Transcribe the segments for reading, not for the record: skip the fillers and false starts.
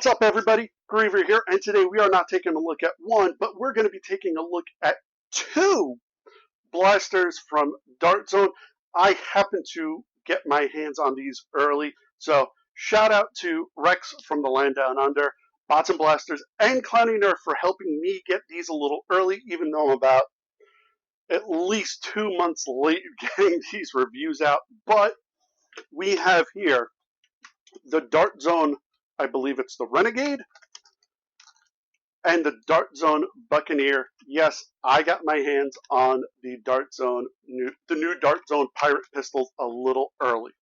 What's up, everybody? Griever here, and today we are not taking a look at one, but we're going to be taking a look at two blasters from Dart Zone. I happen to get my hands on these early, so shout out to Rex from the land down under, Botsnblasters and Clownie Nerf for helping me get these a little early, even though I'm about at least 2 months late getting these reviews out. But we have here the Dart Zone, I believe it's the Renegade, and the Dart Zone Buccaneer. Yes, I got my hands on the new Dart Zone Pirate pistols a little early.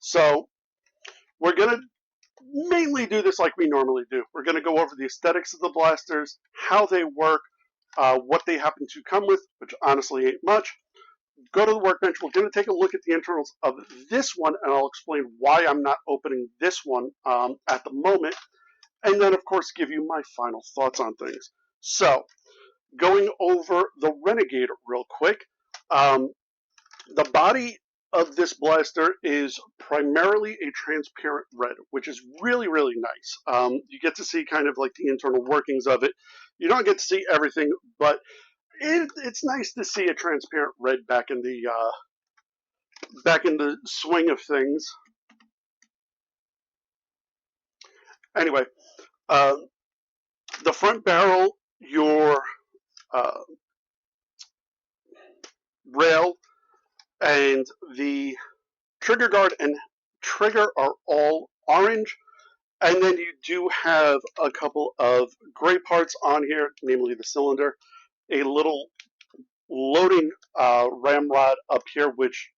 So we're going to mainly do this like we normally do. We're going to go over the aesthetics of the blasters, how they work, what they happen to come with, which honestly ain't much. Go to the workbench. We're going to take a look at the internals of this one, and I'll explain why I'm not opening this one at the moment. And then, of course, give you my final thoughts on things. So, going over the Renegade real quick. The body of this blaster is primarily a transparent red, which is really, really nice. You get to see kind of like the internal workings of it. You don't get to see everything, but it's nice to see a transparent red back in the swing of things. Anyway, the front barrel, your rail, and the trigger guard and trigger are all orange. And then you do have a couple of gray parts on here, namely the cylinder, a little loading ramrod up here, which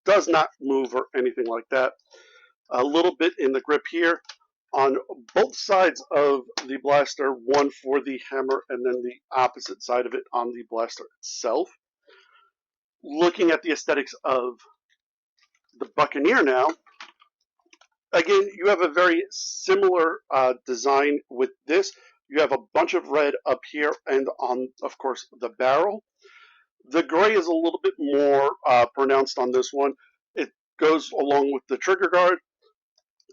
does not move or anything like that. A little bit in the grip here on both sides of the blaster, one for the hammer and then the opposite side of it on the blaster itself. Looking at the aesthetics of the Buccaneer now, again, you have a very similar design with this. You have a bunch of red up here and on, of course, the barrel. The gray is a little bit more pronounced on this one. It goes along with the trigger guard.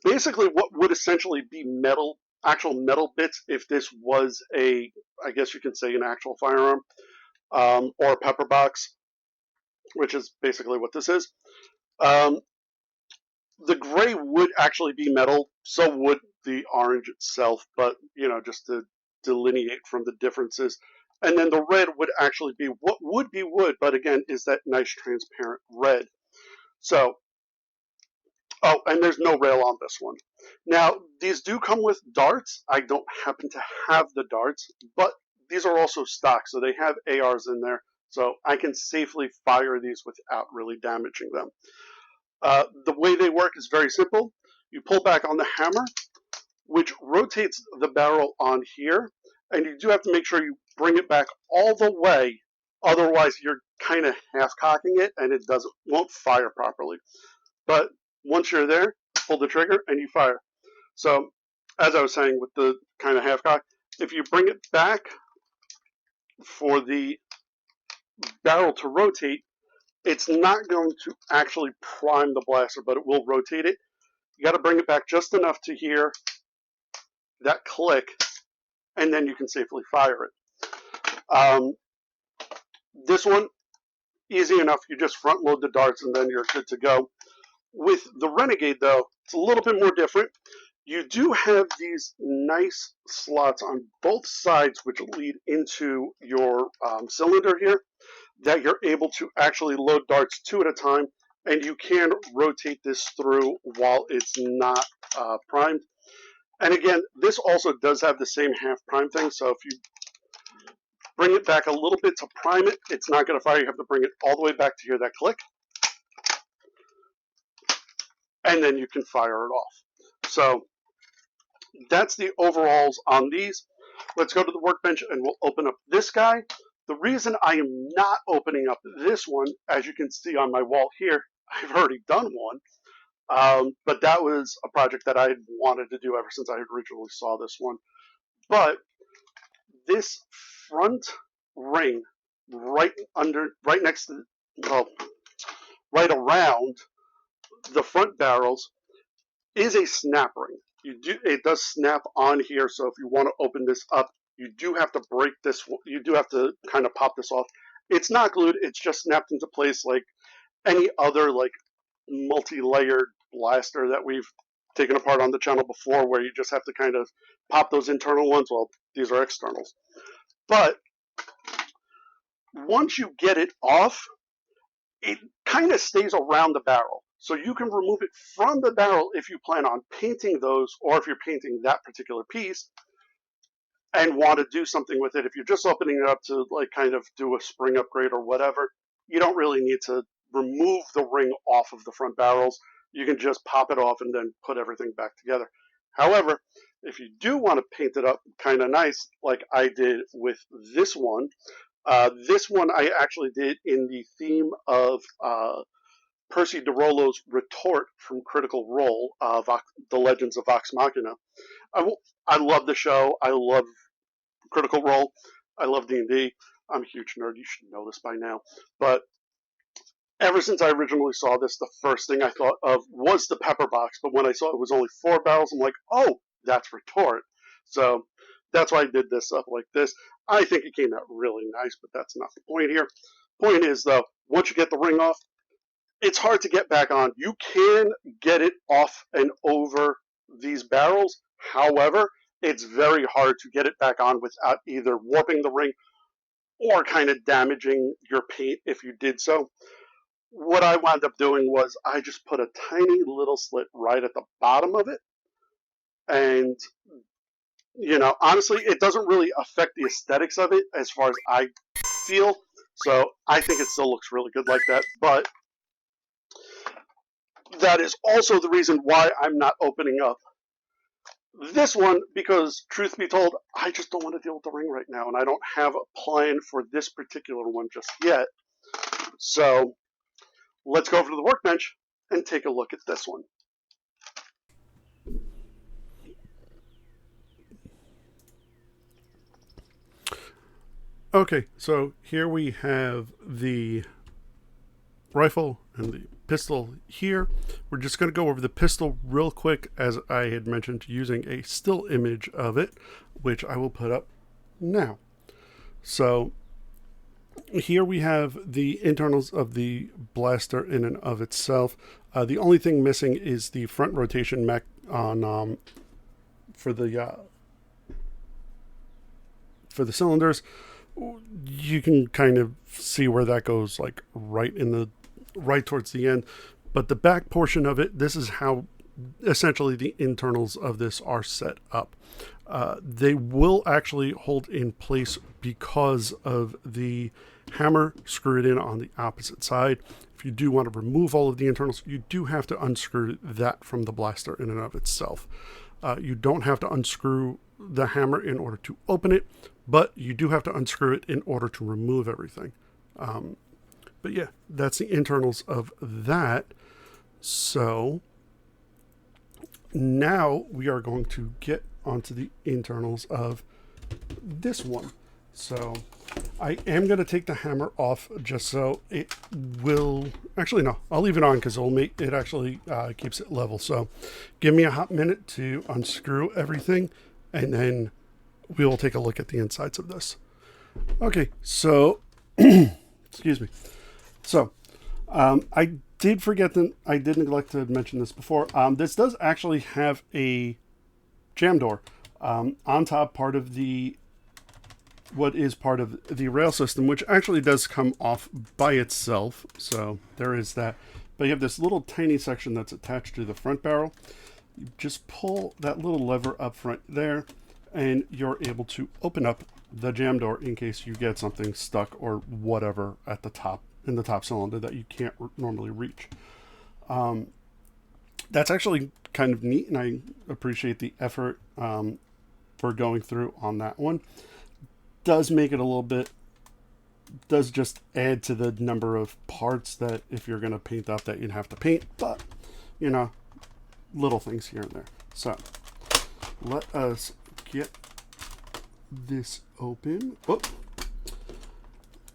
Basically, what would essentially be metal, actual metal bits if this was a, I guess you can say, an actual firearm or a pepper box, which is basically what this is. The gray would actually be metal, so would the orange itself, but, you know, just to delineate from the differences. And then the red would actually be what would be wood, but again, is that nice transparent red. So, oh, and there's no rail on this one. Now, these do come with darts. I don't happen to have the darts, but these are also stock, so they have ARs in there, so I can safely fire these without really damaging them. The way they work is very simple. You pull back on the hammer, which rotates the barrel on here, and you do have to make sure you bring it back all the way, otherwise you're kind of half-cocking it and it won't fire properly. But once you're there, pull the trigger and you fire. So, as I was saying with the kind of half-cock, if you bring it back for the barrel to rotate, it's not going to actually prime the blaster, but it will rotate it. You got to bring it back just enough to hear that click, and then you can safely fire it. This one, easy enough. You just front load the darts, and then you're good to go. With the Renegade, though, it's a little bit more different. You do have these nice slots on both sides, which lead into your cylinder here, that you're able to actually load darts 2 at a time, and you can rotate this through while it's not primed. And again, this also does have the same half prime thing, so if you bring it back a little bit to prime it, it's not going to fire. You have to bring it all the way back to hear that click, and then you can fire it off. So that's the overalls on these. Let's go to the workbench and we'll open up this guy. The reason I am not opening up this one, as you can see on my wall here, I've already done one, but that was a project that I had wanted to do ever since I had originally saw this one. But this front ring right next to, well, right around the front barrels is a snap ring. it does snap on here, so if you want to open this up, you do have to break this, you do have to kind of pop this off. It's not glued, it's just snapped into place like any other like multi-layered blaster that we've taken apart on the channel before, where you just have to kind of pop those internal ones. Well, these are externals. But once you get it off, it kind of stays around the barrel. So you can remove it from the barrel if you plan on painting those, or if you're painting that particular piece and want to do something with it. If you're just opening it up to like kind of do a spring upgrade or whatever, you don't really need to remove the ring off of the front barrels. You can just pop it off and then put everything back together. However, if you do want to paint it up kind of nice, like I did with this one I actually did in the theme of Percy DeRollo's retort from Critical Role, The Legends of Vox Machina. I love the show. I love Critical Role. I love D&D. I'm a huge nerd. You should know this by now. But ever since I originally saw this, the first thing I thought of was the pepper box. But when I saw it was only 4 barrels, I'm like, oh, that's retort. So that's why I did this up like this. I think it came out really nice, but that's not the point here. Point is, though, once you get the ring off, it's hard to get back on. You can get it off and over these barrels. However, it's very hard to get it back on without either warping the ring or kind of damaging your paint if you did so. What I wound up doing was I just put a tiny little slit right at the bottom of it. And, you know, honestly, it doesn't really affect the aesthetics of it as far as I feel. So I think it still looks really good like that. But that is also the reason why I'm not opening up this one, because truth be told, I just don't want to deal with the ring right now, and I don't have a plan for this particular one just yet. So let's go over to the workbench and take a look at this one. Okay, so here we have the rifle and the pistol here. We're just going to go over the pistol real quick, as I had mentioned, using a still image of it, which I will put up now. So here we have the internals of the blaster in and of itself. The only thing missing is the front rotation mech on for the cylinders. You can kind of see where that goes, like right towards the end. But the back portion of it, this is how essentially the internals of this are set up. They will actually hold in place because of the hammer screwed in on the opposite side. If you do want to remove all of the internals, you do have to unscrew that from the blaster in and of itself. You don't have to unscrew the hammer in order to open it, but you do have to unscrew it in order to remove everything. But yeah, that's the internals of that. So now we are going to get onto the internals of this one. So I am going to take the hammer off just so it will, actually no, I'll leave it on because it'll make it actually keeps it level. So give me a hot minute to unscrew everything, and then we will take a look at the insides of this. Okay, so excuse me. So I did forget that I did neglect to mention this before. This does actually have a jam door on top, part of the what is part of the rail system, which actually does come off by itself. So there is that. But you have this little tiny section that's attached to the front barrel. You just pull that little lever up front there, and you're able to open up the jam door in case you get something stuck or whatever at the top, in the top cylinder, that you can't normally reach. That's actually kind of neat, and I appreciate the effort for going through on that one. Does make it a little bit, does just add to the number of parts that if you're going to paint up that you'd have to paint, but you know, little things here and there. So let us get this open. Oh,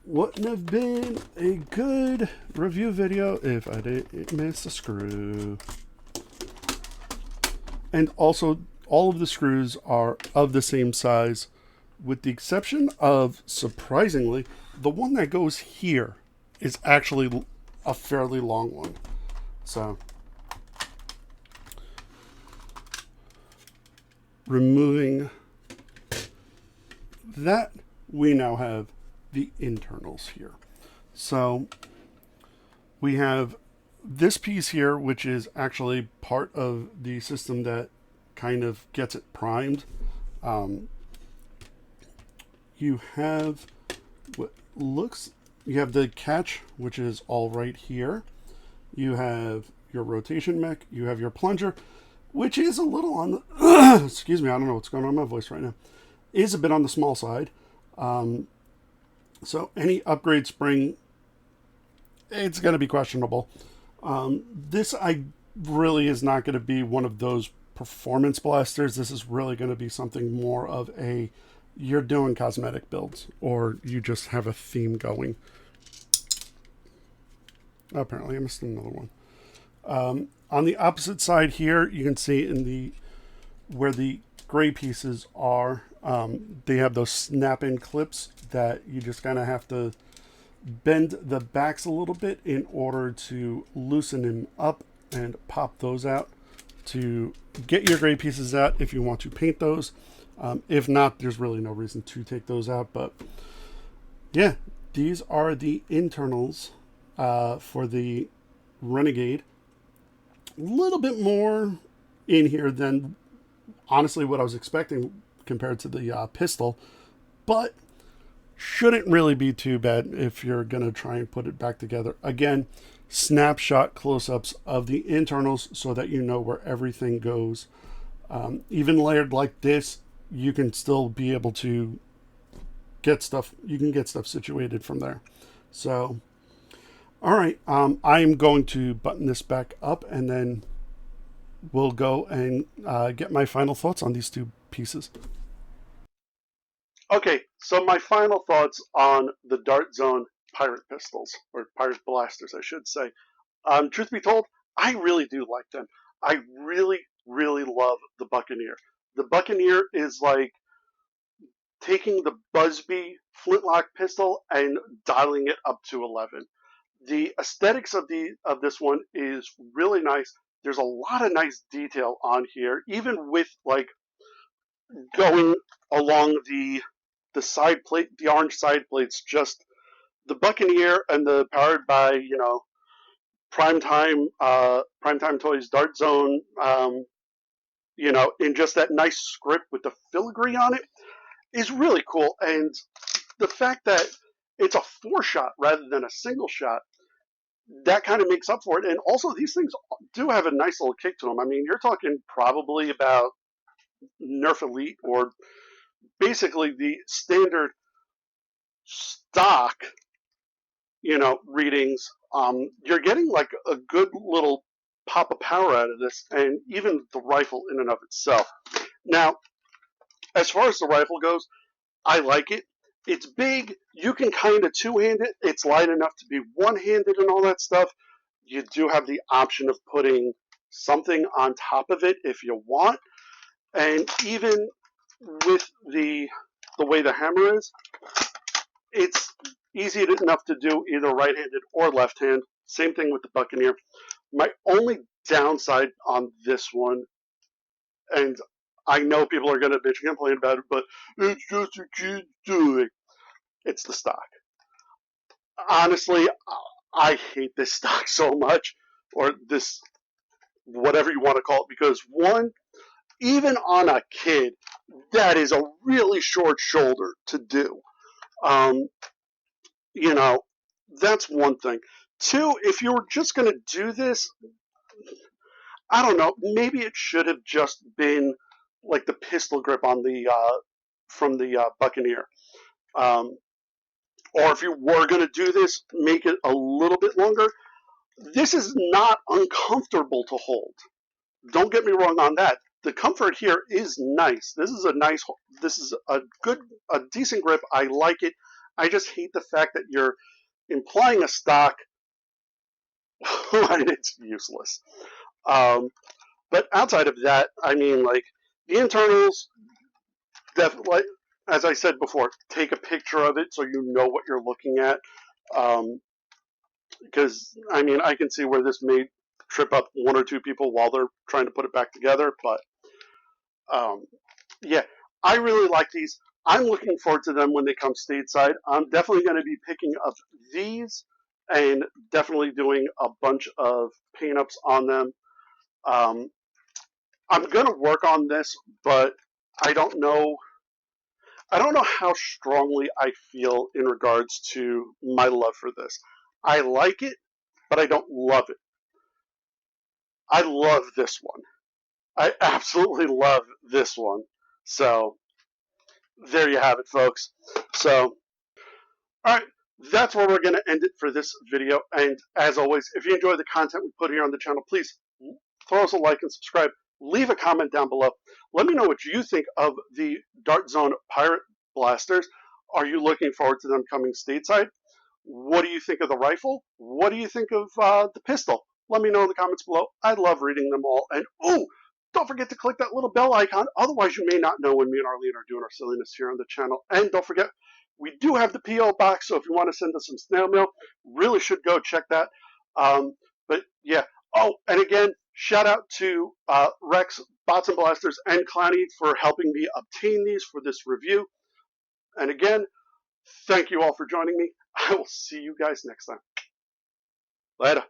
wouldn't have been a good review video if I didn't miss a screw. And also, all of the screws are of the same size, with the exception of, surprisingly, the one that goes here is actually a fairly long one. So, removing that, we now have the internals here. So, we have this piece here, which is actually part of the system that kind of gets it primed. You have what looks, you have the catch, which is all right here. You have your rotation mech. You have your plunger, which is a little on the, excuse me, I don't know what's going on in my voice right now, is a bit on the small side. So any upgrade spring, it's going to be questionable. This I really is not going to be one of those performance blasters. This is really going to be something more of a, you're doing cosmetic builds, or you just have a theme going. Apparently I missed another one. On the opposite side here, you can see in the, where the gray pieces are, they have those snap-in clips that you just kind of have to bend the backs a little bit in order to loosen them up and pop those out to get your gray pieces out if you want to paint those. If not, there's really no reason to take those out. But yeah, these are the internals for the Renegade. A little bit more in here than honestly what I was expecting compared to the pistol, but shouldn't really be too bad if you're going to try and put it back together. Again, snapshot close-ups of the internals so that you know where everything goes. Even layered like this, you can still be able to get stuff, you can get stuff situated from there. So, all right, I'm going to button this back up, and then we'll go and get my final thoughts on these two pieces. Okay, so my final thoughts on the Dart Zone pirate pistols, or pirate blasters, I should say. Truth be told, I really do like them. I really, really love the Buccaneer. The Buccaneer is like taking the Busby flintlock pistol and dialing it up to 11. The aesthetics of this one is really nice. There's a lot of nice detail on here, even with like going along the side plate, the orange side plates. Just the Buccaneer and the powered by Primetime Toys Dart Zone, in just that nice script with the filigree on it is really cool. And the fact that it's a 4-shot rather than a single shot, that kind of makes up for it. And also, these things do have a nice little kick to them. I mean, you're talking probably about Nerf Elite, or basically the standard stock, readings. You're getting like a good little pop of power out of this, and even the rifle in and of itself. Now, as far as the rifle goes, I like it. It's big. You can kind of two-hand it. It's light enough to be one-handed and all that stuff. You do have the option of putting something on top of it if you want. And even with the way the hammer is, it's easy enough to do either right-handed or left-hand. Same thing with the Buccaneer. My only downside on this one, and I know people are going to bitch and complain about it, but it's just a kid doing. It's the stock. Honestly, I hate this stock so much, or this, whatever you want to call it, because one, even on a kid, that is a really short shoulder to do. Um, you know, that's one thing. Two, if you were just going to do this, I don't know, maybe it should have just been like the pistol grip on the from the Buccaneer. Um, or if you were going to do this, make it a little bit longer. This is not uncomfortable to hold. Don't get me wrong on that. The comfort here is nice. This is a decent grip. I like it. I just hate the fact that you're implying a stock when it's useless. Um, But outside of that, I mean, like, the internals, definitely, as I said before, take a picture of it so you know what you're looking at. Because, I mean, I can see where this may trip up one or two people while they're trying to put it back together. But, yeah, I really like these. I'm looking forward to them when they come stateside. I'm definitely going to be picking up these and definitely doing a bunch of paint-ups on them. Um, I'm going to work on this, but I don't know. I don't know how strongly I feel in regards to my love for this. I like it, but I don't love it. I love this one. I absolutely love this one. So there you have it, folks. So, all right, that's where we're going to end it for this video. And as always, if you enjoy the content we put here on the channel, please throw us a like and subscribe. Leave a comment down below. Let me know what you think of the Dart Zone Pirate Blasters. Are you looking forward to them coming stateside? What do you think of the rifle? What do you think of the pistol? Let me know in the comments below. I love reading them all. And oh, don't forget to click that little bell icon. Otherwise, you may not know when me and Arlene are doing our silliness here on the channel. And don't forget, we do have the P.O. box, so if you want to send us some snail mail, really should go check that. But yeah. Oh, and again, shout out to Rex, Botsnblasters and Clownie for helping me obtain these for this review. And again, thank you all for joining me. I will see you guys next time. Later.